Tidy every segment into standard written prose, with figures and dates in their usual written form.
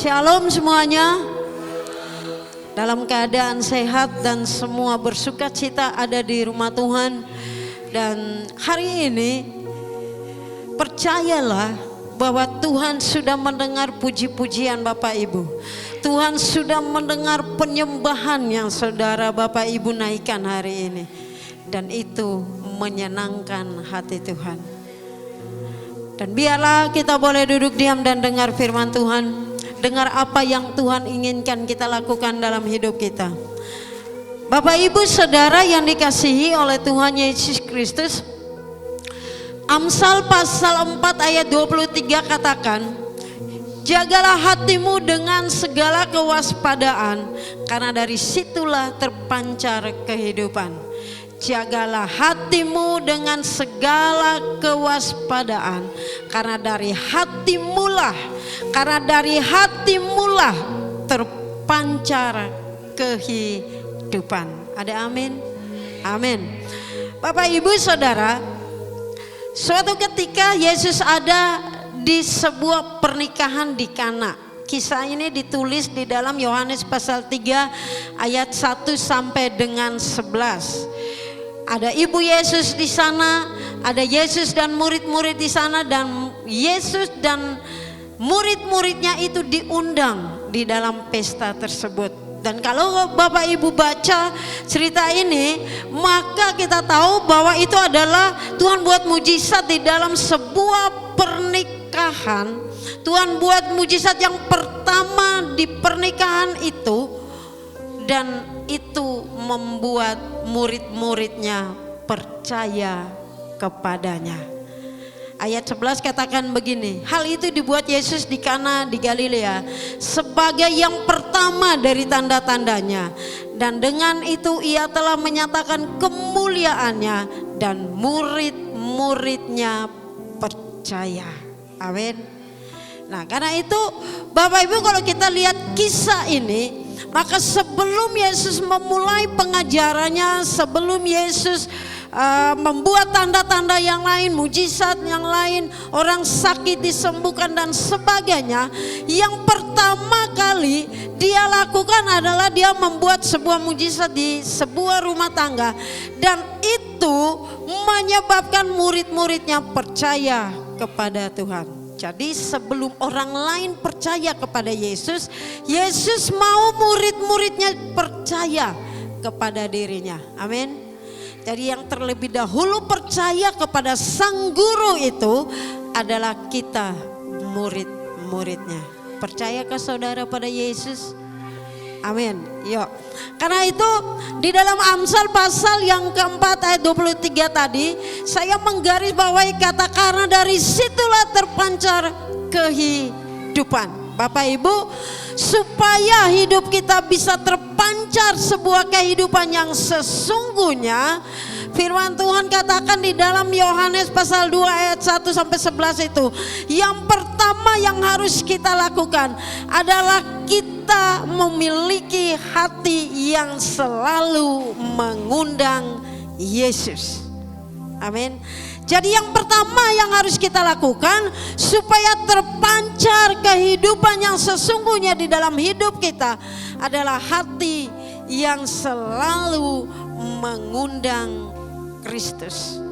Shalom semuanya, dalam keadaan sehat dan semua bersuka cita ada di rumah Tuhan. Dan hari ini percayalah bahwa Tuhan sudah mendengar puji-pujian Bapak Ibu. Tuhan sudah mendengar penyembahan yang saudara Bapak Ibu naikkan hari ini. Dan itu menyenangkan hati Tuhan. Dan biarlah kita boleh duduk diam dan dengar firman Tuhan. Dengar apa yang Tuhan inginkan kita lakukan dalam hidup kita. Bapak Ibu Saudara yang dikasihi oleh Tuhan Yesus Kristus, Amsal pasal 4 ayat 23 katakan, jagalah hatimu dengan segala kewaspadaan, karena dari situlah terpancar kehidupan. Jagalah hatimu dengan segala kewaspadaan, karena dari hatimulah terpancar kehidupan. Ada amin? Amin. Bapak Ibu Saudara, suatu ketika Yesus ada di sebuah pernikahan di Kana. Kisah ini ditulis di dalam Yohanes pasal 3 ayat 1 sampai dengan 11. Ada ibu Yesus di sana, ada Yesus dan murid-murid di sana, dan Yesus dan murid-muridnya itu diundang di dalam pesta tersebut. Dan kalau Bapak Ibu baca cerita ini, maka kita tahu bahwa itu adalah Tuhan buat mujizat di dalam sebuah pernikahan. Tuhan buat mujizat yang pertama di pernikahan itu, dan itu membuat murid-muridnya percaya kepadanya. Ayat 11 katakan begini, hal itu dibuat Yesus di Kana di Galilea sebagai yang pertama dari tanda-tandanya, dan dengan itu ia telah menyatakan kemuliaannya dan murid-muridnya percaya. Amin. Nah, karena itu Bapak Ibu, kalau kita lihat kisah ini, maka sebelum Yesus memulai pengajarannya, sebelum Yesus membuat tanda-tanda yang lain, mujizat yang lain, orang sakit disembuhkan dan sebagainya, yang pertama kali dia lakukan adalah dia membuat sebuah mujizat di sebuah rumah tangga, dan itu menyebabkan murid-muridnya percaya kepada Tuhan. Jadi sebelum orang lain percaya kepada Yesus, Yesus mau murid-muridnya percaya kepada dirinya. Amin. Jadi yang terlebih dahulu percaya kepada Sang Guru itu adalah kita, murid-muridnya. Percayakah saudara pada Yesus? Amin. Yuk. Karena itu di dalam Amsal pasal yang keempat ayat 23 tadi, saya menggarisbawahi kata karena dari situlah terpancar kehidupan. Bapak Ibu, supaya hidup kita bisa terpancar sebuah kehidupan yang sesungguhnya, firman Tuhan katakan di dalam Yohanes pasal 2 ayat 1 sampai 11 itu, yang pertama yang harus kita lakukan adalah kita memiliki hati yang selalu mengundang Yesus. Amin. Jadi yang pertama yang harus kita lakukan supaya terpancar kehidupan yang sesungguhnya di dalam hidup kita adalah hati yang selalu mengundang Kristus.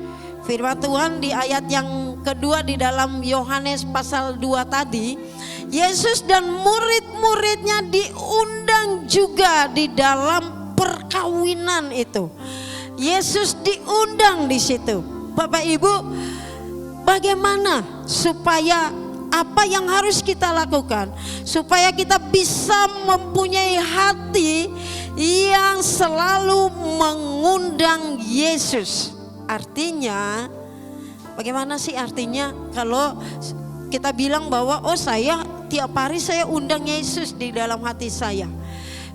Firman Tuhan di ayat yang kedua di dalam Yohanes pasal 2 tadi, Yesus dan murid-muridnya diundang juga di dalam perkawinan itu. Yesus diundang di situ. Bapak Ibu, bagaimana supaya apa yang harus kita lakukan supaya kita bisa mempunyai hati yang selalu mengundang Yesus? Artinya, bagaimana sih artinya kalau kita bilang bahwa saya tiap hari saya undang Yesus di dalam hati saya.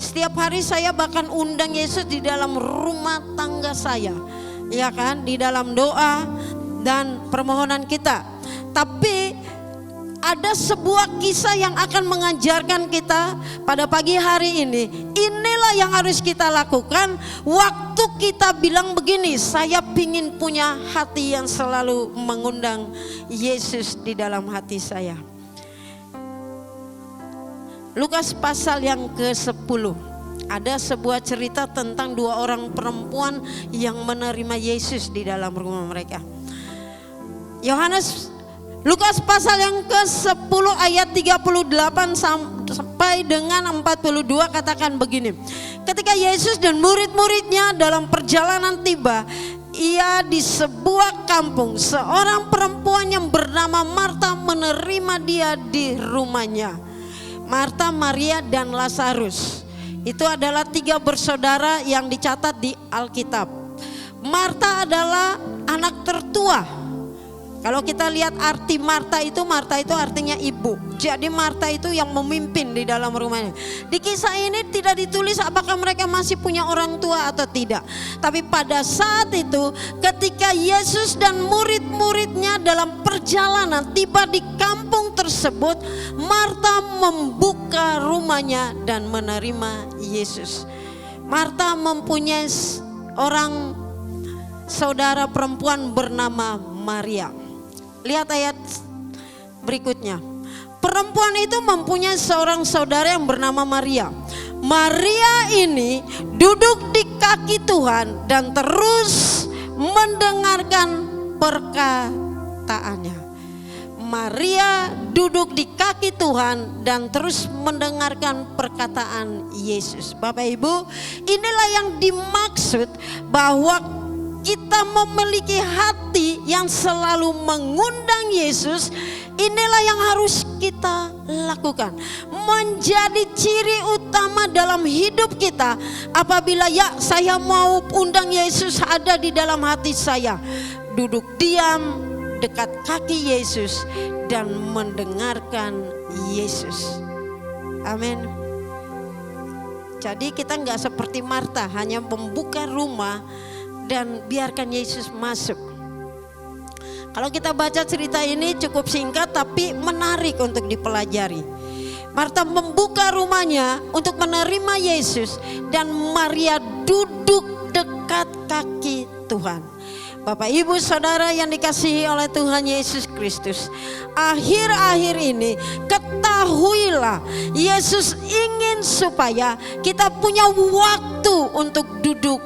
Setiap hari saya bahkan undang Yesus di dalam rumah tangga saya, ya kan, di dalam doa dan permohonan kita. Tapi ada sebuah kisah yang akan mengajarkan kita pada pagi hari ini. Inilah yang harus kita lakukan waktu kita bilang begini, saya pingin punya hati yang selalu mengundang Yesus di dalam hati saya. Lukas pasal yang ke-10. Ada sebuah cerita tentang dua orang perempuan yang menerima Yesus di dalam rumah mereka. Lukas pasal yang ke-10 ayat 38 sampai dengan 42 katakan begini. Ketika Yesus dan murid-muridnya dalam perjalanan tiba, ia di sebuah kampung. Seorang perempuan yang bernama Marta menerima dia di rumahnya. Marta, Maria, dan Lazarus. Itu adalah 3 bersaudara yang dicatat di Alkitab. Marta adalah anak tertua. Kalau kita lihat arti Marta itu artinya ibu. Jadi Marta itu yang memimpin di dalam rumahnya. Di kisah ini tidak ditulis apakah mereka masih punya orang tua atau tidak. Tapi pada saat itu ketika Yesus dan murid-muridnya dalam perjalanan tiba di kampung tersebut, Marta membuka rumahnya dan menerima Yesus. Marta mempunyai orang saudara perempuan bernama Maria. Lihat ayat berikutnya. Perempuan itu mempunyai seorang saudara yang bernama Maria. Maria ini duduk di kaki Tuhan dan terus mendengarkan perkataannya. Maria duduk di kaki Tuhan dan terus mendengarkan perkataan Yesus. Bapak Ibu, inilah yang dimaksud bahwa kita memiliki hati yang selalu mengundang Yesus. Inilah yang harus kita lakukan. Menjadi ciri utama dalam hidup kita. Apabila saya mau undang Yesus ada di dalam hati saya. Duduk diam dekat kaki Yesus dan mendengarkan Yesus. Amin. Jadi kita nggak seperti Marta hanya membuka rumah dan biarkan Yesus masuk. Kalau kita baca cerita ini cukup singkat tapi menarik untuk dipelajari. Marta membuka rumahnya untuk menerima Yesus dan Maria duduk dekat kaki Tuhan. Bapak Ibu Saudara yang dikasihi oleh Tuhan Yesus Kristus, akhir-akhir ini ketahuilah Yesus ingin supaya kita punya waktu untuk duduk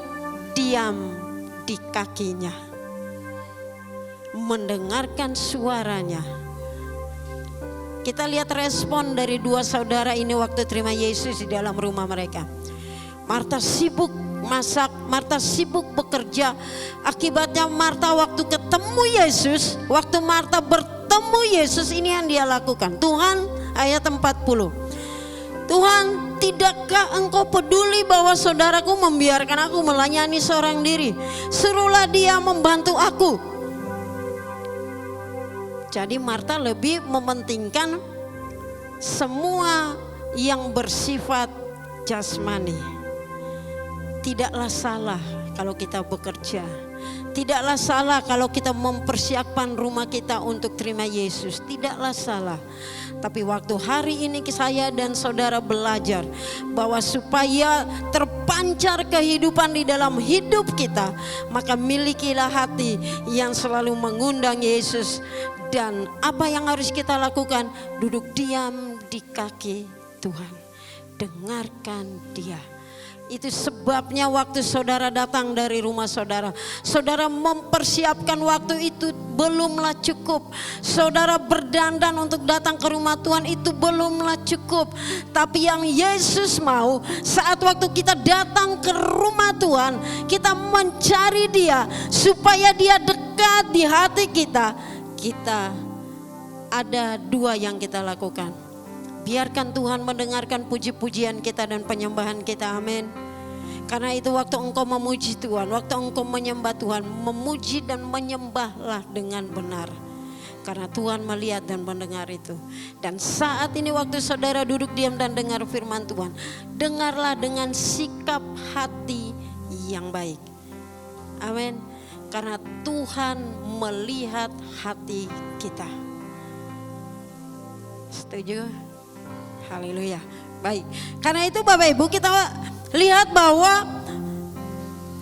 diam di kakinya, mendengarkan suaranya. Kita lihat respon dari 2 saudara ini waktu terima Yesus di dalam rumah mereka. Marta sibuk masak, Marta sibuk bekerja. Akibatnya Marta waktu ketemu Yesus, waktu Marta bertemu Yesus, ini yang dia lakukan. Tuhan, ayat 40. Tuhan, tidakkah engkau peduli bahwa saudaraku membiarkan aku melayani seorang diri? Suruhlah dia membantu aku. Jadi Marta lebih mementingkan semua yang bersifat jasmani. Tidaklah salah kalau kita bekerja. Tidaklah salah kalau kita mempersiapkan rumah kita untuk terima Yesus. Tidaklah salah. Tapi waktu hari ini saya dan saudara belajar bahwa supaya terpancar kehidupan di dalam hidup kita, maka milikilah hati yang selalu mengundang Yesus. Dan apa yang harus kita lakukan? Duduk diam di kaki Tuhan. Dengarkan Dia. Itu sebabnya waktu saudara datang dari rumah saudara, saudara mempersiapkan waktu itu belumlah cukup. Saudara berdandan untuk datang ke rumah Tuhan itu belumlah cukup. Tapi yang Yesus mau saat waktu kita datang ke rumah Tuhan, kita mencari Dia supaya Dia dekat di hati kita. Kita ada 2 yang kita lakukan. Biarkan Tuhan mendengarkan puji-pujian kita dan penyembahan kita, amin. Karena itu waktu engkau memuji Tuhan, waktu engkau menyembah Tuhan, memuji dan menyembahlah dengan benar. Karena Tuhan melihat dan mendengar itu. Dan saat ini waktu saudara duduk diam dan dengar firman Tuhan, dengarlah dengan sikap hati yang baik. Amin. Karena Tuhan melihat hati kita. Setuju? Haleluya. Baik. Karena itu Bapak Ibu, kita lihat bahwa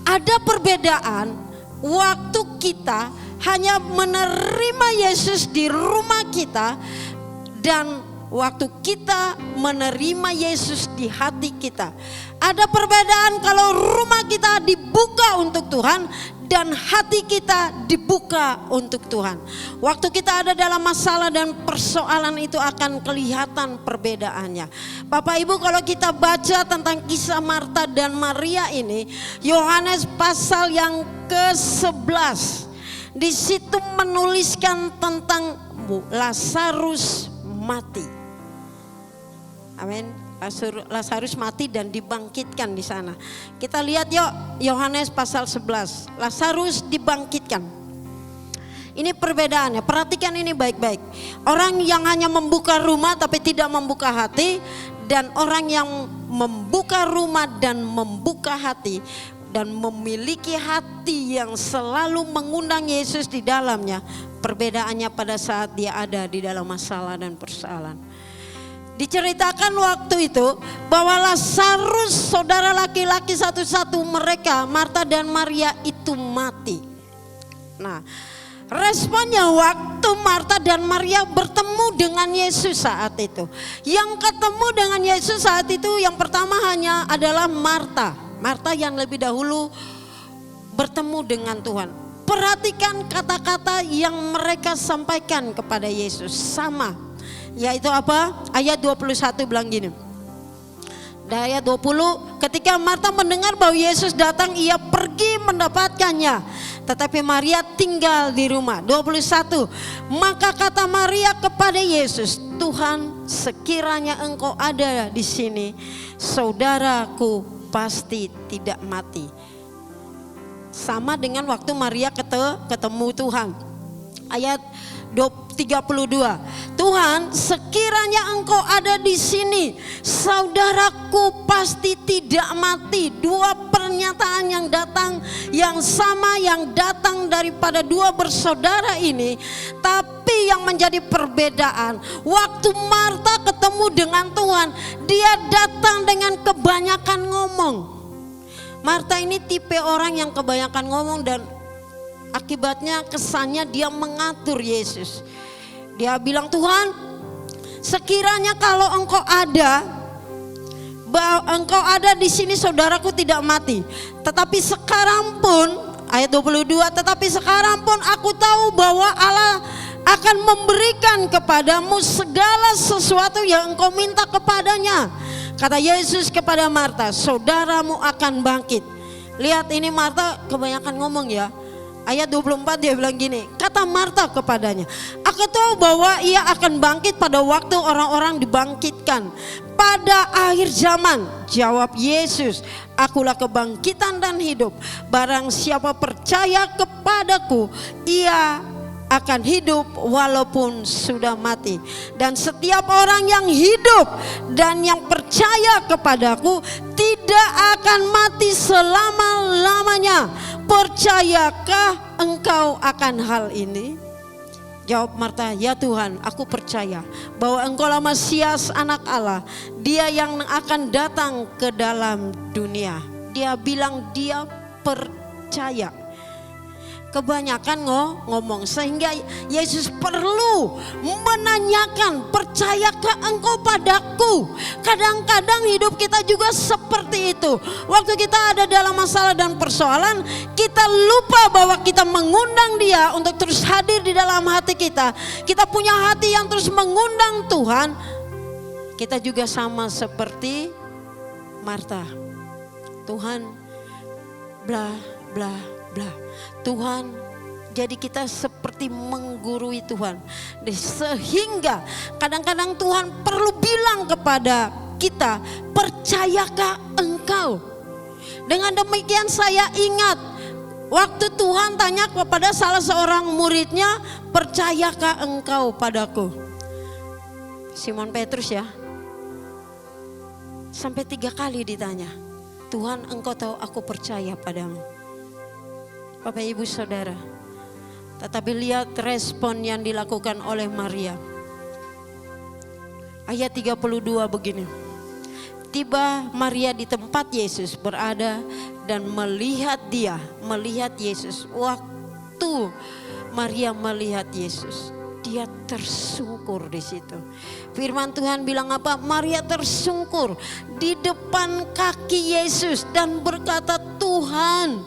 ada perbedaan waktu kita hanya menerima Yesus di rumah kita dan waktu kita menerima Yesus di hati kita. Ada perbedaan kalau rumah kita dibuka untuk Tuhan dan hati kita dibuka untuk Tuhan. Waktu kita ada dalam masalah dan persoalan itu akan kelihatan perbedaannya. Bapak Ibu, kalau kita baca tentang kisah Marta dan Maria ini, Yohanes pasal yang ke-11, di situ menuliskan tentang Lazarus mati. Amin. Lazarus mati dan dibangkitkan di sana. Kita lihat yuk Yohanes pasal 11. Lazarus dibangkitkan. Ini perbedaannya. Perhatikan ini baik-baik. Orang yang hanya membuka rumah tapi tidak membuka hati, dan orang yang membuka rumah dan membuka hati dan memiliki hati yang selalu mengundang Yesus di dalamnya. Perbedaannya pada saat dia ada di dalam masalah dan persoalan. Diceritakan waktu itu bahwa Lazarus, saudara laki-laki satu-satu mereka, Marta dan Maria, itu mati. Nah, responnya waktu Marta dan Maria bertemu dengan Yesus saat itu. Yang ketemu dengan Yesus saat itu yang pertama hanya adalah Marta. Marta yang lebih dahulu bertemu dengan Tuhan. Perhatikan kata-kata yang mereka sampaikan kepada Yesus. Sama. Yaitu apa? Ayat 21 bilang gini. Ayat 20, ketika Marta mendengar bahwa Yesus datang, ia pergi mendapatkannya. Tetapi Maria tinggal di rumah. 21, maka kata Maria kepada Yesus, Tuhan, sekiranya engkau ada di sini, saudaraku pasti tidak mati. Sama dengan waktu Maria ketemu Tuhan. Ayat 32, Tuhan, sekiranya engkau ada di sini, saudaraku pasti tidak mati. Dua pernyataan yang datang yang sama, yang datang daripada dua bersaudara ini. Tapi yang menjadi perbedaan, waktu Marta ketemu dengan Tuhan, dia datang dengan kebanyakan ngomong. Marta ini tipe orang yang kebanyakan ngomong dan akibatnya kesannya dia mengatur Yesus. Dia bilang, Tuhan, sekiranya kalau engkau ada di sini, saudaraku tidak mati. Tetapi sekarang pun, ayat 22, tetapi sekarang pun aku tahu bahwa Allah akan memberikan kepadamu segala sesuatu yang engkau minta kepadanya. Kata Yesus kepada Marta, saudaramu akan bangkit. Lihat ini Marta kebanyakan ngomong ya. Ayat 24 dia bilang gini, kata Marta kepadanya, aku tahu bahwa ia akan bangkit pada waktu orang-orang dibangkitkan pada akhir zaman. Jawab Yesus, akulah kebangkitan dan hidup. Barang siapa percaya kepadaku, ia akan hidup walaupun sudah mati. Dan setiap orang yang hidup dan yang percaya kepadaku tidak akan mati selama-lamanya. Percayakah engkau akan hal ini? Jawab Marta, ya Tuhan, aku percaya bahwa engkaulah Mesias anak Allah, dia yang akan datang ke dalam dunia. Dia bilang dia percaya. Kebanyakan ngomong sehingga Yesus perlu menanyakan, percayakah engkau padaku? Kadang-kadang hidup kita juga seperti itu. Waktu kita ada dalam masalah dan persoalan, kita lupa bahwa kita mengundang dia untuk terus hadir di dalam hati kita. Kita punya hati yang terus mengundang Tuhan. Kita juga sama seperti Marta. Tuhan, bla bla bla. Tuhan, jadi kita seperti menggurui Tuhan. Sehingga kadang-kadang Tuhan perlu bilang kepada kita, percayakah engkau? Dengan demikian saya ingat Waktu Tuhan tanya kepada salah seorang muridnya, percayakah engkau padaku? Simon Petrus ya. Sampai 3 kali ditanya, Tuhan engkau tahu aku percaya padamu. Bapak Ibu Saudara, tetapi lihat respon yang dilakukan oleh Maria. Ayat 32 begini. Tiba Maria di tempat Yesus berada dan melihat Yesus. Waktu Maria melihat Yesus, dia tersungkur di situ. Firman Tuhan bilang apa? Maria tersungkur di depan kaki Yesus dan berkata, Tuhan,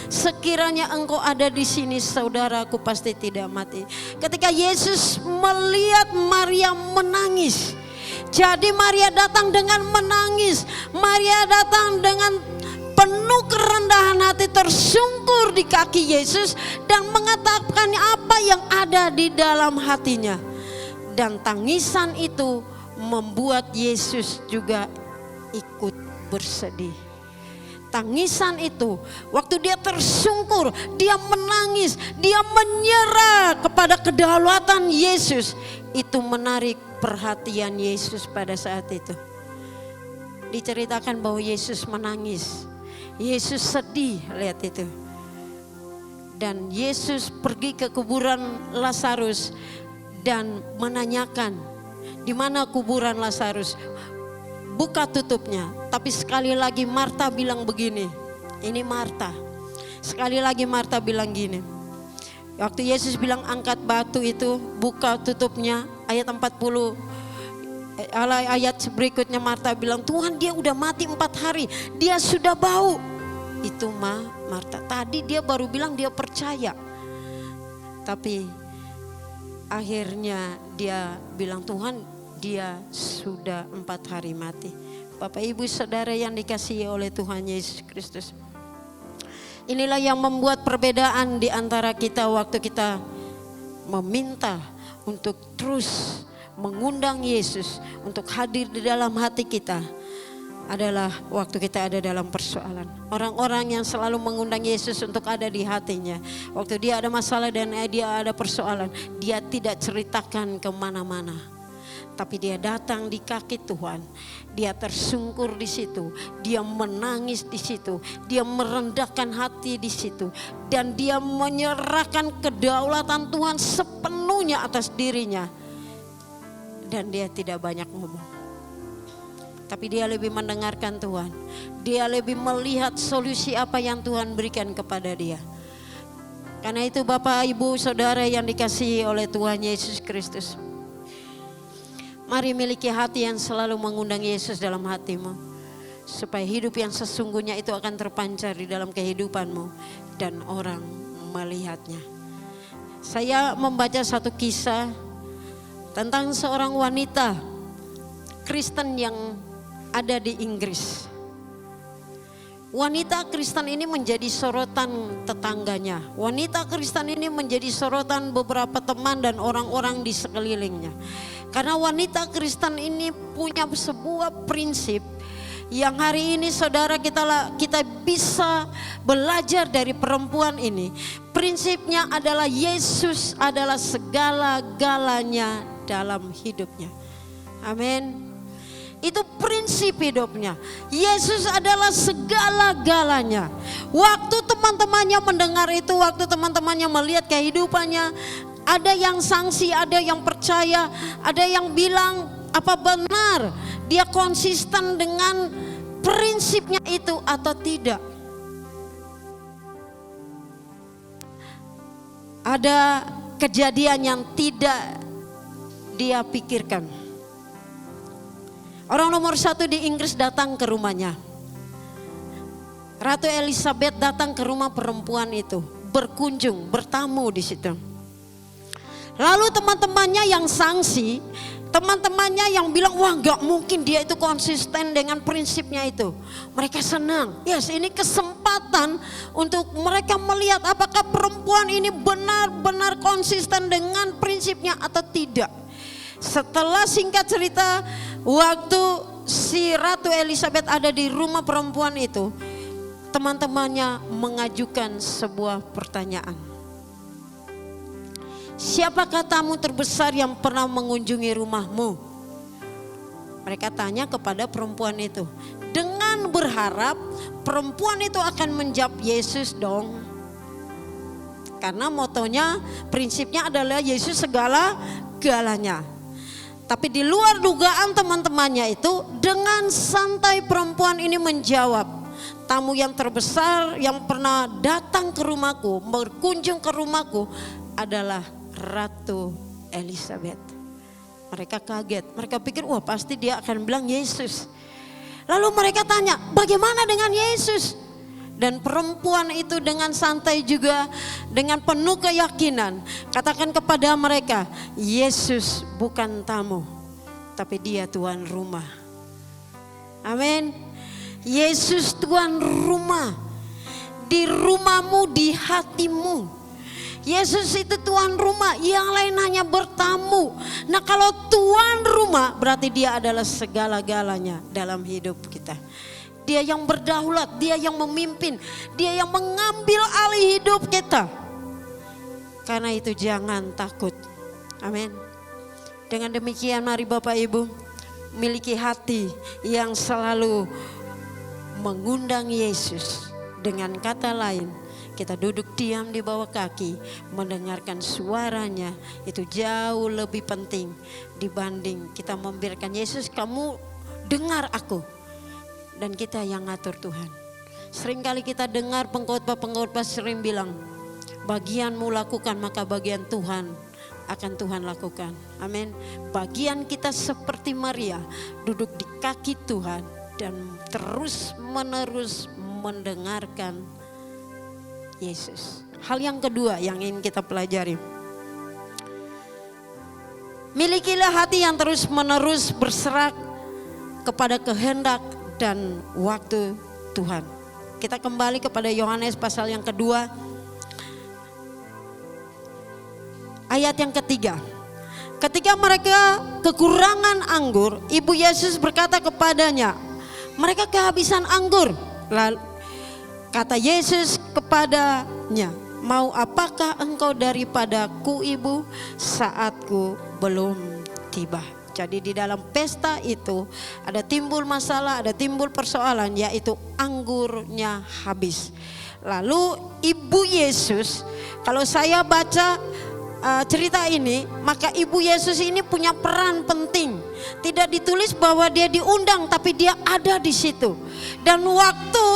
sekiranya engkau ada di sini, saudaraku pasti tidak mati. Ketika Yesus melihat Maria menangis, jadi Maria datang dengan menangis. Maria datang dengan penuh kerendahan hati, tersungkur di kaki Yesus dan mengatakan apa yang ada di dalam hatinya. Dan tangisan itu membuat Yesus juga ikut bersedih. Tangisan itu, waktu dia tersungkur, dia menangis, dia menyerah kepada kedaulatan Yesus. Itu menarik perhatian Yesus pada saat itu. Diceritakan bahwa Yesus menangis, Yesus sedih, lihat itu. Dan Yesus pergi ke kuburan Lazarus dan menanyakan, di mana kuburan Lazarus? Buka tutupnya. Tapi sekali lagi Marta bilang begini. Ini Marta. Sekali lagi Marta bilang gini. Waktu Yesus bilang angkat batu itu, buka tutupnya, ayat 40. Ayat berikutnya Marta bilang, Tuhan dia udah mati 4 hari. Dia sudah bau. Itu Marta. Tadi dia baru bilang dia percaya. Tapi akhirnya dia bilang, Tuhan dia sudah 4 hari mati. Bapak Ibu Saudara yang dikasihi oleh Tuhan Yesus Kristus. Inilah yang membuat perbedaan di antara kita waktu kita meminta untuk terus mengundang Yesus untuk hadir di dalam hati kita. Adalah waktu kita ada dalam persoalan. Orang-orang yang selalu mengundang Yesus untuk ada di hatinya. Waktu dia ada masalah dan dia ada persoalan, dia tidak ceritakan kemana-mana. Tapi dia datang di kaki Tuhan, dia tersungkur di situ, dia menangis di situ, dia merendahkan hati di situ, dan dia menyerahkan kedaulatan Tuhan sepenuhnya atas dirinya. Dan dia tidak banyak ngomong, tapi dia lebih mendengarkan Tuhan, dia lebih melihat solusi apa yang Tuhan berikan kepada dia. Karena itu Bapak, Ibu, Saudara yang dikasihi oleh Tuhan Yesus Kristus, mari miliki hati yang selalu mengundang Yesus dalam hatimu. Supaya hidup yang sesungguhnya itu akan terpancar di dalam kehidupanmu dan orang melihatnya. Saya membaca satu kisah tentang seorang wanita Kristen yang ada di Inggris. Wanita Kristen ini menjadi sorotan tetangganya. Wanita Kristen ini menjadi sorotan beberapa teman dan orang-orang di sekelilingnya. Karena wanita Kristen ini punya sebuah prinsip yang hari ini saudara kita bisa belajar dari perempuan ini. Prinsipnya adalah Yesus adalah segala-galanya dalam hidupnya. Amin. Itu prinsip hidupnya. Yesus adalah segala-galanya. Waktu teman-temannya mendengar itu, waktu teman-temannya melihat kehidupannya, ada yang sangsi, ada yang percaya, ada yang bilang apa benar dia konsisten dengan prinsipnya itu atau tidak. Ada kejadian yang tidak dia pikirkan. Orang nomor 1 di Inggris datang ke rumahnya. Ratu Elizabeth datang ke rumah perempuan itu, berkunjung, bertamu di situ. Lalu teman-temannya yang sangsi, teman-temannya yang bilang, wah gak mungkin dia itu konsisten dengan prinsipnya itu. Mereka senang, yes, ini kesempatan untuk mereka melihat apakah perempuan ini benar-benar konsisten dengan prinsipnya atau tidak. Setelah singkat cerita, waktu si Ratu Elizabeth ada di rumah perempuan itu, teman-temannya mengajukan sebuah pertanyaan. Siapakah tamu terbesar yang pernah mengunjungi rumahmu? Mereka tanya kepada perempuan itu. Dengan berharap perempuan itu akan menjawab Yesus dong. Karena motonya, prinsipnya adalah Yesus segala-galanya. Tapi di luar dugaan teman-temannya itu, dengan santai perempuan ini menjawab, tamu yang terbesar yang pernah datang ke rumahku, berkunjung ke rumahku adalah Ratu Elizabeth. Mereka kaget, mereka pikir wah pasti dia akan bilang Yesus. Lalu mereka tanya, bagaimana dengan Yesus? Dan perempuan itu dengan santai juga, dengan penuh keyakinan, katakan kepada mereka, Yesus bukan tamu, tapi dia tuan rumah. Amin. Yesus tuan rumah, di rumahmu, di hatimu. Yesus itu tuan rumah, yang lain hanya bertamu. Nah kalau tuan rumah berarti dia adalah segala-galanya dalam hidup kita. Dia yang berdaulat, dia yang memimpin, dia yang mengambil alih hidup kita. Karena itu jangan takut. Amin. Dengan demikian mari Bapak Ibu miliki hati yang selalu mengundang Yesus. Dengan kata lain, kita duduk diam di bawah kaki, mendengarkan suaranya, itu jauh lebih penting dibanding kita membiarkan Yesus, kamu dengar aku, dan kita yang ngatur Tuhan. Seringkali kita dengar pengkhotbah sering bilang, bagianmu lakukan maka bagian Tuhan akan Tuhan lakukan. Amin. Bagian kita seperti Maria, duduk di kaki Tuhan dan terus menerus mendengarkan Yesus. Hal yang kedua yang ingin kita pelajari, milikilah hati yang terus menerus berserak kepada kehendak dan waktu Tuhan. Kita kembali kepada Yohanes pasal yang kedua, ayat yang ketiga. Ketika mereka kekurangan anggur, Ibu Yesus berkata kepadanya, mereka kehabisan anggur. Lalu kata Yesus kepadanya, mau apakah engkau daripadaku Ibu, saatku belum tiba. Jadi di dalam pesta itu ada timbul masalah, ada timbul persoalan, yaitu anggurnya habis. Lalu Ibu Yesus, kalau saya baca cerita ini, maka Ibu Yesus ini punya peran penting. Tidak ditulis bahwa dia diundang, tapi dia ada di situ. Dan waktu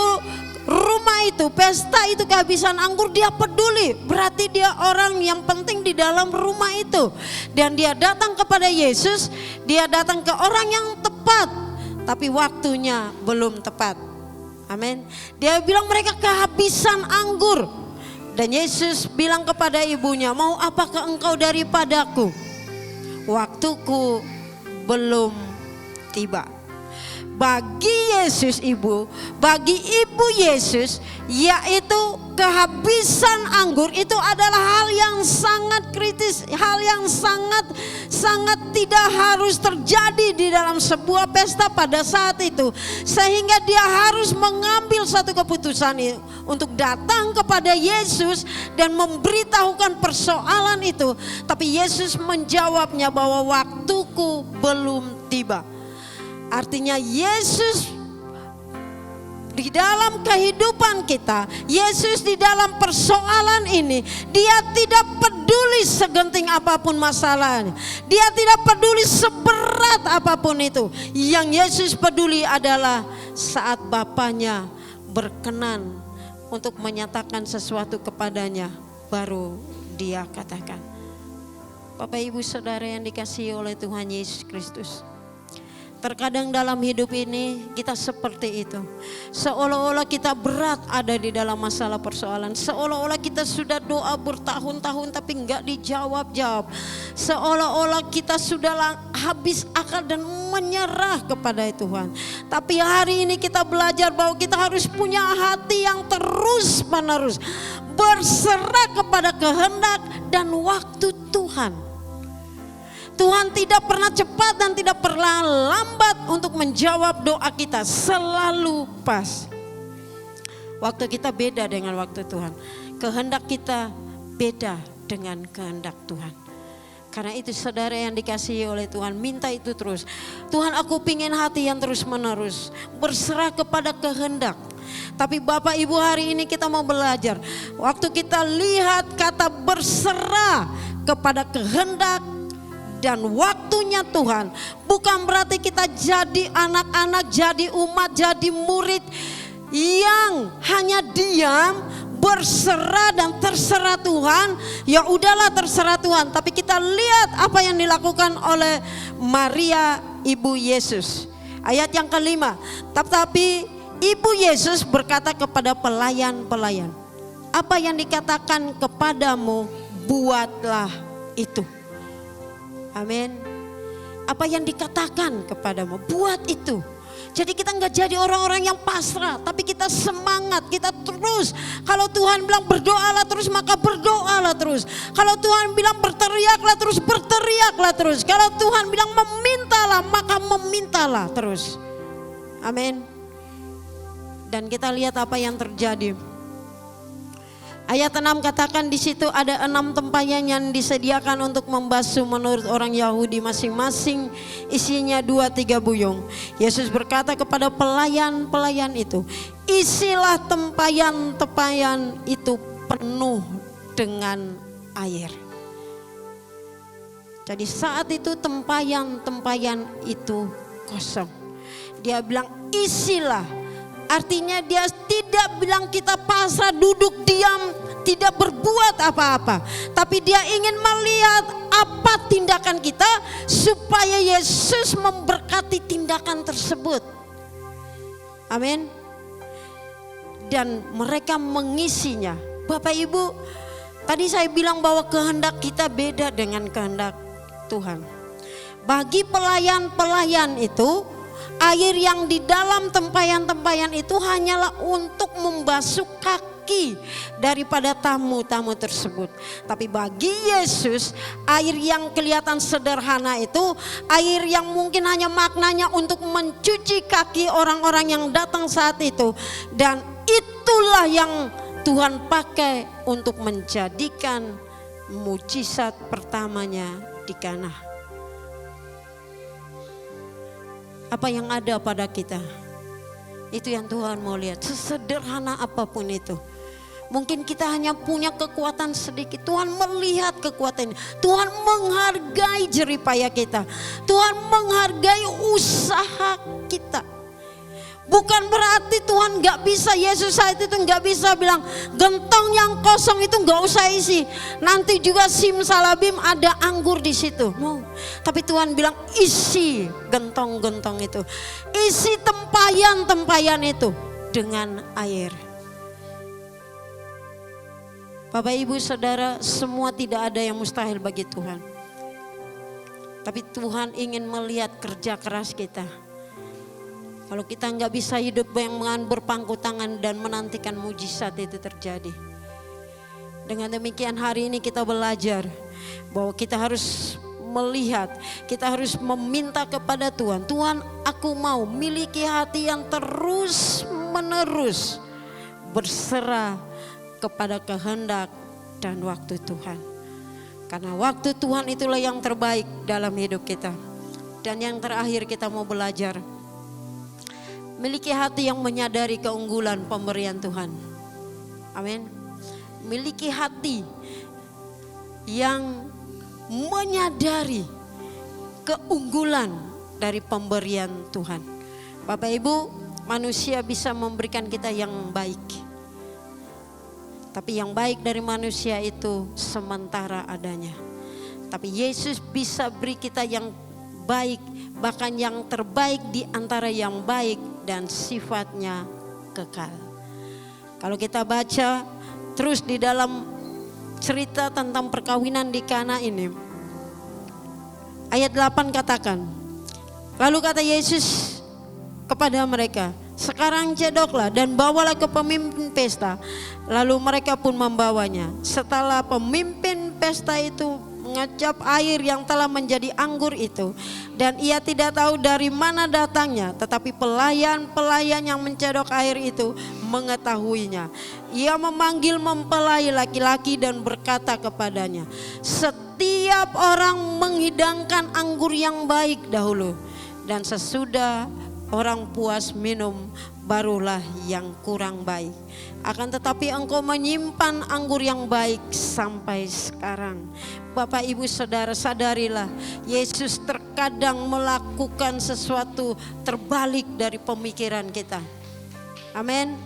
rumah itu, pesta itu kehabisan anggur, dia peduli. Berarti dia orang yang penting di dalam rumah itu. Dan dia datang kepada Yesus, dia datang ke orang yang tepat, tapi waktunya belum tepat. Amin. Dia bilang mereka kehabisan anggur. Dan Yesus bilang kepada ibunya, mau apakah engkau daripadaku? Waktuku belum tiba. Bagi Yesus Ibu, bagi Ibu Yesus, yaitu kehabisan anggur itu adalah hal yang sangat kritis, hal yang sangat tidak harus terjadi di dalam sebuah pesta pada saat itu, sehingga dia harus mengambil satu keputusan untuk datang kepada Yesus dan memberitahukan persoalan itu. Tapi Yesus menjawabnya bahwa waktuku belum tiba. Artinya Yesus di dalam kehidupan kita, Yesus di dalam persoalan ini, dia tidak peduli segenting apapun masalahnya. Dia tidak peduli seberat apapun itu. Yang Yesus peduli adalah saat Bapaknya berkenan untuk menyatakan sesuatu kepadanya, baru dia katakan. Bapak Ibu Saudara yang dikasihi oleh Tuhan Yesus Kristus, terkadang dalam hidup ini kita seperti itu. Seolah-olah kita berat ada di dalam masalah persoalan. Seolah-olah kita sudah doa bertahun-tahun tapi enggak dijawab-jawab. Seolah-olah kita sudah habis akal dan menyerah kepada Tuhan. Tapi hari ini kita belajar bahwa kita harus punya hati yang terus menerus berserah kepada kehendak dan waktu Tuhan. Tuhan tidak pernah cepat dan tidak pernah lambat untuk menjawab doa kita, selalu pas. Waktu kita beda dengan waktu Tuhan. Kehendak kita beda dengan kehendak Tuhan. Karena itu saudara yang dikasihi oleh Tuhan, minta itu terus. Tuhan, aku pingin hati yang terus menerus berserah kepada kehendak. Tapi Bapak Ibu, hari ini kita mau belajar. Waktu kita lihat kata berserah kepada kehendak dan waktunya Tuhan, bukan berarti kita jadi anak-anak, jadi umat, jadi murid yang hanya diam, berserah dan terserah Tuhan. Ya udahlah, terserah Tuhan. Tapi kita lihat apa yang dilakukan oleh Maria ibu Yesus. Ayat yang kelima, tetapi ibu Yesus berkata kepada pelayan-pelayan, apa yang dikatakan kepadamu, buatlah itu. Amin. Apa yang dikatakan kepadamu, buat itu. Jadi kita nggak jadi orang-orang yang pasrah, tapi kita semangat, kita terus. Kalau Tuhan bilang berdoalah terus, maka berdoalah terus. Kalau Tuhan bilang berteriaklah terus, berteriaklah terus. Kalau Tuhan bilang memintalah, maka memintalah terus. Amin. Dan kita lihat apa yang terjadi. Ayat 6 katakan di situ ada 6 tempayan yang disediakan untuk membasuh menurut orang Yahudi masing-masing, isinya 2-3 buyung. Yesus berkata kepada pelayan-pelayan itu, isilah tempayan-tempayan itu penuh dengan air. Jadi saat itu tempayan-tempayan itu kosong. Dia bilang isilah. Artinya dia tidak bilang kita pasrah, duduk diam, tidak berbuat apa-apa. Tapi dia ingin melihat apa tindakan kita supaya Yesus memberkati tindakan tersebut. Amin. Dan mereka mengisinya. Bapak Ibu, tadi saya bilang bahwa kehendak kita beda dengan kehendak Tuhan. Bagi pelayan-pelayan itu, air yang di dalam tempayan-tempayan itu hanyalah untuk membasuh kaki daripada tamu-tamu tersebut. Tapi bagi Yesus, air yang kelihatan sederhana itu, air yang mungkin hanya maknanya untuk mencuci kaki orang-orang yang datang saat itu. Dan itulah yang Tuhan pakai untuk menjadikan mujizat pertamanya di Kana. Apa yang ada pada kita, itu yang Tuhan mau lihat. Sesederhana apapun itu. Mungkin kita hanya punya kekuatan sedikit, Tuhan melihat kekuatan ini. Tuhan menghargai jeripaya kita. Tuhan menghargai usaha kita. Bukan berarti Tuhan gak bisa, Yesus saat itu gak bisa bilang gentong yang kosong itu gak usah isi. Nanti juga simsalabim ada anggur di situ. No. Tapi Tuhan bilang isi gentong-gentong itu. Isi tempayan-tempayan itu dengan air. Bapak Ibu Saudara, semua tidak ada yang mustahil bagi Tuhan. Tapi Tuhan ingin melihat kerja keras kita. Kalau kita nggak bisa hidup dengan berpangku tangan dan menantikan mujizat itu terjadi. Dengan demikian hari ini kita belajar bahwa kita harus melihat, kita harus meminta kepada Tuhan. Tuhan, aku mau miliki hati yang terus menerus berserah kepada kehendak dan waktu Tuhan. Karena waktu Tuhan itulah yang terbaik dalam hidup kita. Dan yang terakhir kita mau belajar, miliki hati yang menyadari keunggulan pemberian Tuhan. Amin. Miliki hati yang menyadari keunggulan dari pemberian Tuhan. Bapak Ibu, manusia bisa memberikan kita yang baik. Tapi yang baik dari manusia itu sementara adanya. Tapi Yesus bisa beri kita yang baik, bahkan yang terbaik di antara yang baik dan sifatnya kekal. Kalau kita baca terus di dalam cerita tentang perkawinan di Kana ini, ayat 8 katakan, lalu kata Yesus kepada mereka, sekarang cedoklah dan bawalah ke pemimpin pesta. Lalu mereka pun membawanya. Setelah pemimpin pesta itu mengecap air yang telah menjadi anggur itu. Dan ia tidak tahu dari mana datangnya, tetapi pelayan-pelayan yang mencedok air itu mengetahuinya. Ia memanggil mempelai laki-laki dan berkata kepadanya, setiap orang menghidangkan anggur yang baik dahulu, dan sesudah orang puas minum barulah yang kurang baik. Akan tetapi engkau menyimpan anggur yang baik sampai sekarang. Bapak ibu saudara, sadarilah Yesus terkadang melakukan sesuatu terbalik dari pemikiran kita. Amin.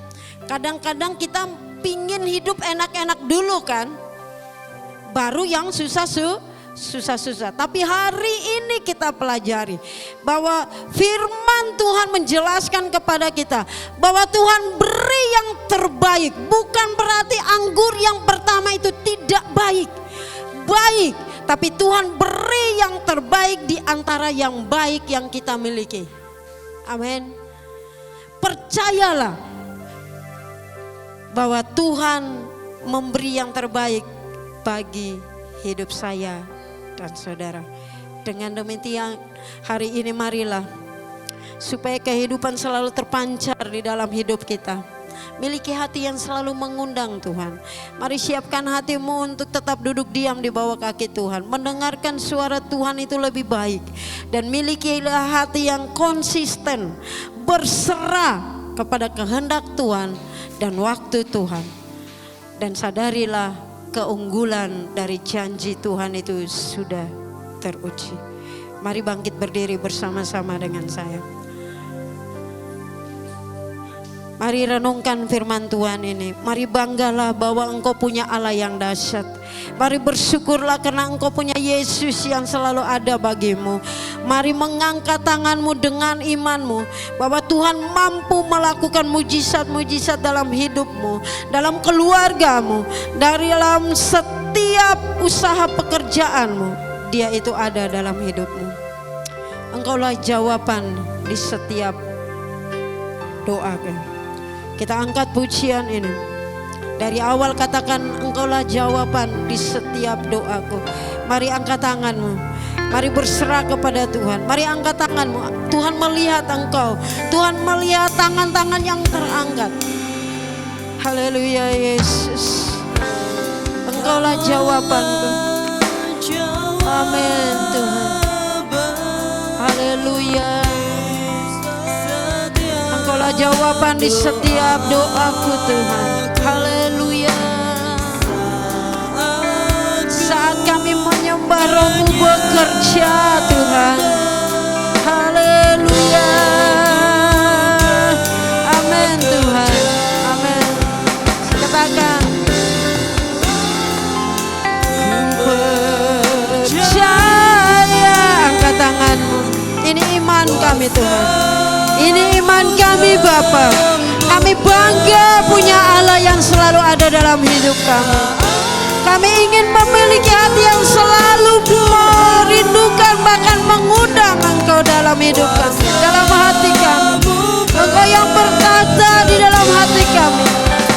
Kadang-kadang kita pingin hidup enak-enak dulu kan, baru yang susah-susah. Tapi hari ini kita pelajari bahwa firman Tuhan menjelaskan kepada kita bahwa Tuhan beri yang terbaik. Bukan berarti anggur yang pertama itu tidak baik. Baik, tapi Tuhan beri yang terbaik di antara yang baik yang kita miliki. Amin. Percayalah bahwa Tuhan memberi yang terbaik bagi hidup saya dan saudara. Dengan demikian hari ini marilah supaya kehidupan selalu terpancar di dalam hidup kita. Miliki hati yang selalu mengundang Tuhan. Mari siapkan hatimu untuk tetap duduk diam di bawah kaki Tuhan. Mendengarkan suara Tuhan itu lebih baik. Dan milikilah hati yang konsisten, berserah kepada kehendak Tuhan dan waktu Tuhan. Dan sadarilah keunggulan dari janji Tuhan itu sudah teruji. Mari bangkit berdiri bersama-sama dengan saya. Mari renungkan firman Tuhan ini. Mari banggalah bahwa engkau punya Allah yang dahsyat. Mari bersyukurlah karena engkau punya Yesus yang selalu ada bagimu. Mari mengangkat tanganmu dengan imanmu bahwa Tuhan mampu melakukan mujizat-mujizat dalam hidupmu, dalam keluargamu, dalam setiap usaha pekerjaanmu. Dia itu ada dalam hidupmu. Engkaulah jawaban di setiap doa. Kita angkat pujian ini. Dari awal katakan engkaulah jawaban di setiap doaku. Mari angkat tanganmu. Mari berserah kepada Tuhan. Mari angkat tanganmu. Tuhan melihat engkau. Tuhan melihat tangan-tangan yang terangkat. Haleluya Yesus. Engkaulah jawabanku. Amin Tuhan. Haleluya. Engkaulah jawaban di setiap doaku Tuhan. Haleluya. Saat kami menyembah Roh-Mu bekerja Tuhan. Haleluya. Amin Tuhan. Amin. Katakan percaya. Angkat tanganmu. Ini iman kami Tuhan. Ini iman kami Bapa. Kami bangga punya Allah yang selalu ada dalam hidup kami. Kami ingin memiliki hati yang selalu merindukan, bahkan mengundang Engkau dalam hidup kami, dalam hati kami. Engkau yang berkata di dalam hati kami.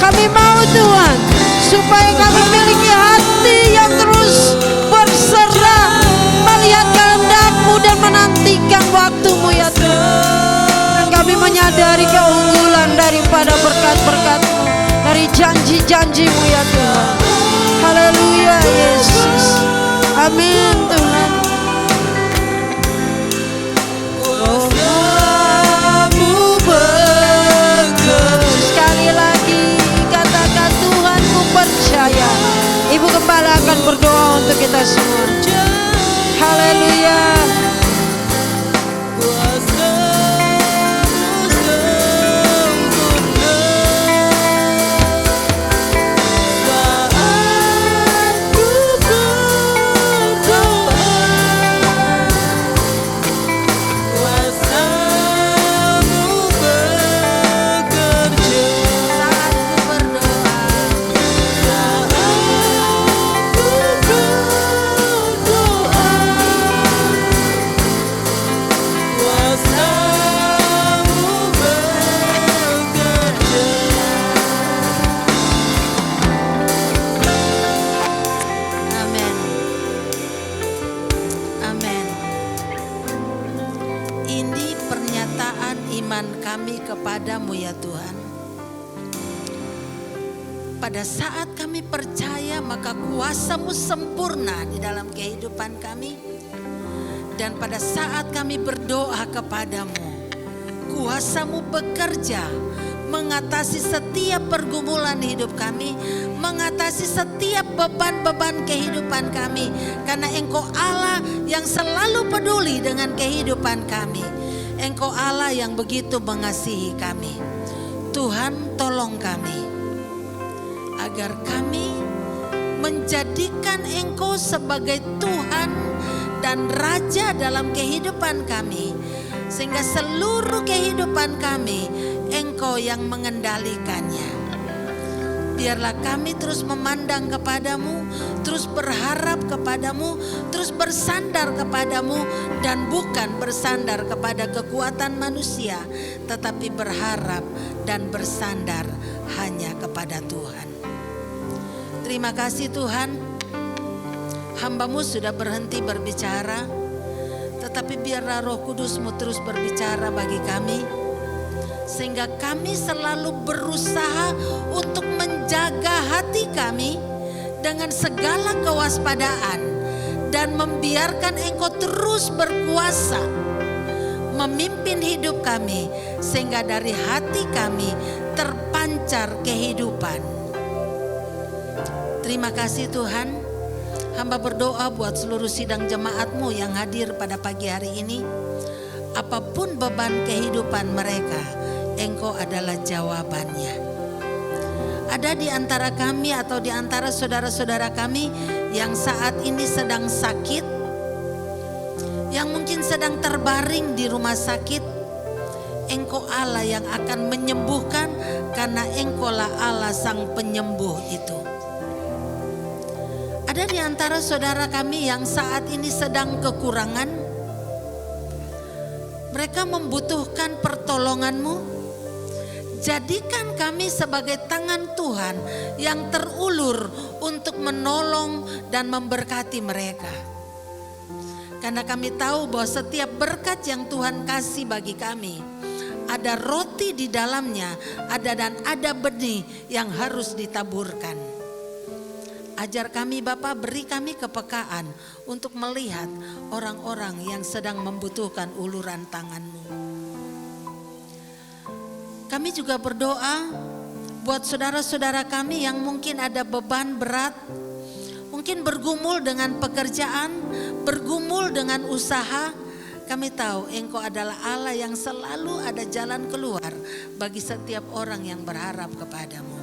Kami mau Tuhan supaya kami memiliki hati yang terus berserah, melihat kehendak-Mu dan menantikan waktu-Mu ya Tuhan. Kami menyadari keunggulan daripada berkat-berkat-Mu, dari janji-janji-Mu ya Tuhan. Haleluya Yesus. Amin Tuhan. Roh-Mu bekerja. Sekali lagi katakan Tuhan ku percaya. Ibu Gembala akan berdoa untuk kita semua. Haleluya. kepadamu ya Tuhan. Pada saat kami percaya, maka kuasa-Mu sempurna di dalam kehidupan kami. Dan pada saat kami berdoa kepadamu, kuasa-Mu bekerja mengatasi setiap pergumulan hidup kami, mengatasi setiap beban-beban kehidupan kami. Karena Engkau Allah yang selalu peduli dengan kehidupan kami. Engkau Allah yang begitu mengasihi kami. Tuhan, tolong kami agar kami menjadikan Engkau sebagai Tuhan dan Raja dalam kehidupan kami. Sehingga seluruh kehidupan kami Engkau yang mengendalikannya. Biarlah kami terus memandang kepadamu, terus berharap kepadamu, terus bersandar kepadamu, dan bukan bersandar kepada kekuatan manusia, tetapi berharap dan bersandar hanya kepada Tuhan. Terima kasih Tuhan, hamba-Mu sudah berhenti berbicara, tetapi biarlah Roh Kudus-Mu terus berbicara bagi kami, sehingga kami selalu berusaha untuk menjaga hati kami dengan segala kewaspadaan dan membiarkan Engkau terus berkuasa memimpin hidup kami, sehingga dari hati kami terpancar kehidupan. Terima kasih Tuhan. Hamba berdoa buat seluruh sidang jemaat-Mu yang hadir pada pagi hari ini. Apapun beban kehidupan mereka, Engkau adalah jawabannya. Ada di antara kami atau di antara saudara-saudara kami yang saat ini sedang sakit, yang mungkin sedang terbaring di rumah sakit. Engkau Allah yang akan menyembuhkan, karena Engkaulah Allah sang penyembuh itu. Ada di antara saudara kami yang saat ini sedang kekurangan. Mereka membutuhkan pertolongan-Mu. Jadikan kami sebagai tangan Tuhan yang terulur untuk menolong dan memberkati mereka. Karena kami tahu bahwa setiap berkat yang Tuhan kasih bagi kami, ada roti di dalamnya, ada benih yang harus ditaburkan. Ajar kami Bapa, beri kami kepekaan untuk melihat orang-orang yang sedang membutuhkan uluran tangan-Mu. Kami juga berdoa buat saudara-saudara kami yang mungkin ada beban berat, mungkin bergumul dengan pekerjaan, bergumul dengan usaha. Kami tahu Engkau adalah Allah yang selalu ada jalan keluar bagi setiap orang yang berharap kepadamu.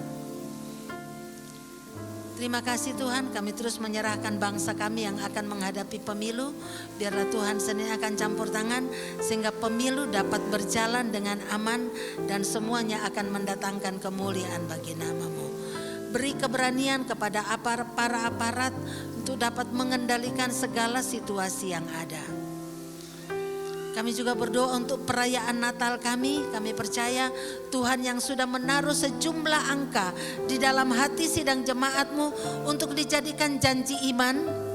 Terima kasih Tuhan, kami terus menyerahkan bangsa kami yang akan menghadapi pemilu. Biarlah Tuhan sendiri akan campur tangan sehingga pemilu dapat berjalan dengan aman dan semuanya akan mendatangkan kemuliaan bagi nama-Mu. Beri keberanian kepada para aparat untuk dapat mengendalikan segala situasi yang ada. Kami juga berdoa untuk perayaan Natal kami. Kami percaya Tuhan yang sudah menaruh sejumlah angka di dalam hati sidang jemaat-Mu untuk dijadikan janji iman.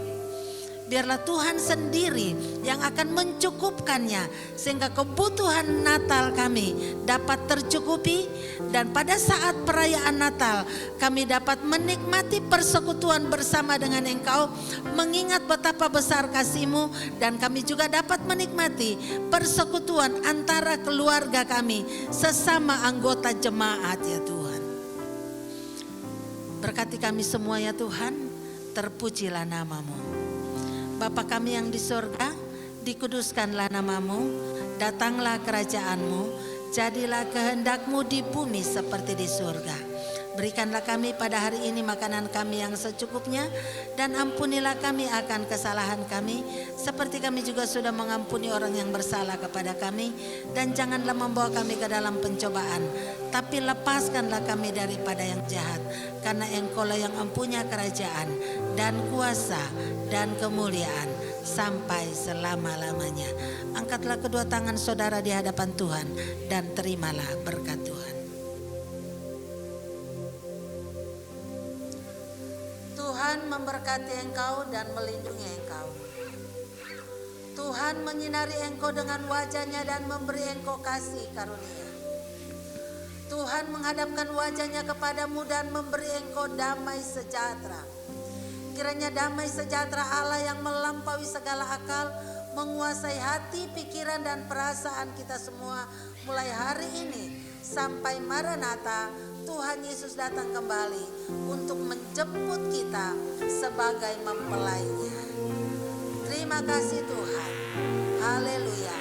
Biarlah Tuhan sendiri yang akan mencukupkannya sehingga kebutuhan Natal kami dapat tercukupi. Dan pada saat perayaan Natal kami dapat menikmati persekutuan bersama dengan Engkau, mengingat betapa besar kasih-Mu, dan kami juga dapat menikmati persekutuan antara keluarga kami sesama anggota jemaat ya Tuhan. Berkati kami semua ya Tuhan, terpujilah nama-Mu. Bapa kami yang di surga, dikuduskanlah nama-Mu, datanglah kerajaan-Mu, jadilah kehendak-Mu di bumi seperti di surga. Berikanlah kami pada hari ini makanan kami yang secukupnya, dan ampunilah kami akan kesalahan kami, seperti kami juga sudah mengampuni orang yang bersalah kepada kami. Dan janganlah membawa kami ke dalam pencobaan, tapi lepaskanlah kami daripada yang jahat. Karena Engkau-lah yang mempunyai kerajaan dan kuasa dan kemuliaan sampai selama-lamanya. Angkatlah kedua tangan saudara di hadapan Tuhan dan terimalah berkat Tuhan. Tuhan memberkati engkau dan melindungi engkau. Tuhan menyinari engkau dengan wajah-Nya dan memberi engkau kasih karunia. Tuhan menghadapkan wajahnya kepadamu dan memberi engkau damai sejahtera. Kiranya damai sejahtera Allah yang melampaui segala akal menguasai hati, pikiran dan perasaan kita semua mulai hari ini sampai Maranatha Tuhan Yesus datang kembali untuk menjemput kita sebagai mempelainya. Terima kasih Tuhan. Haleluya.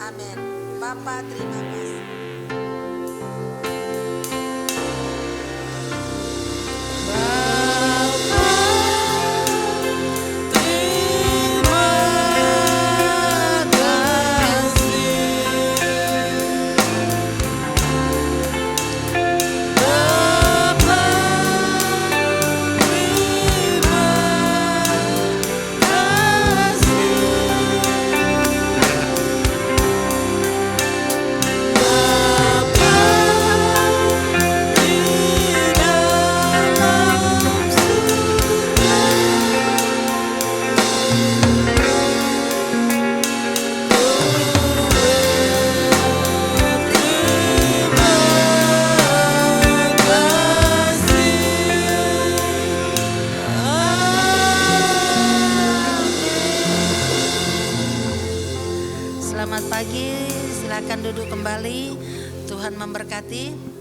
Amin. Bapa terima kasih. Selamat pagi, silakan duduk kembali. Tuhan memberkati.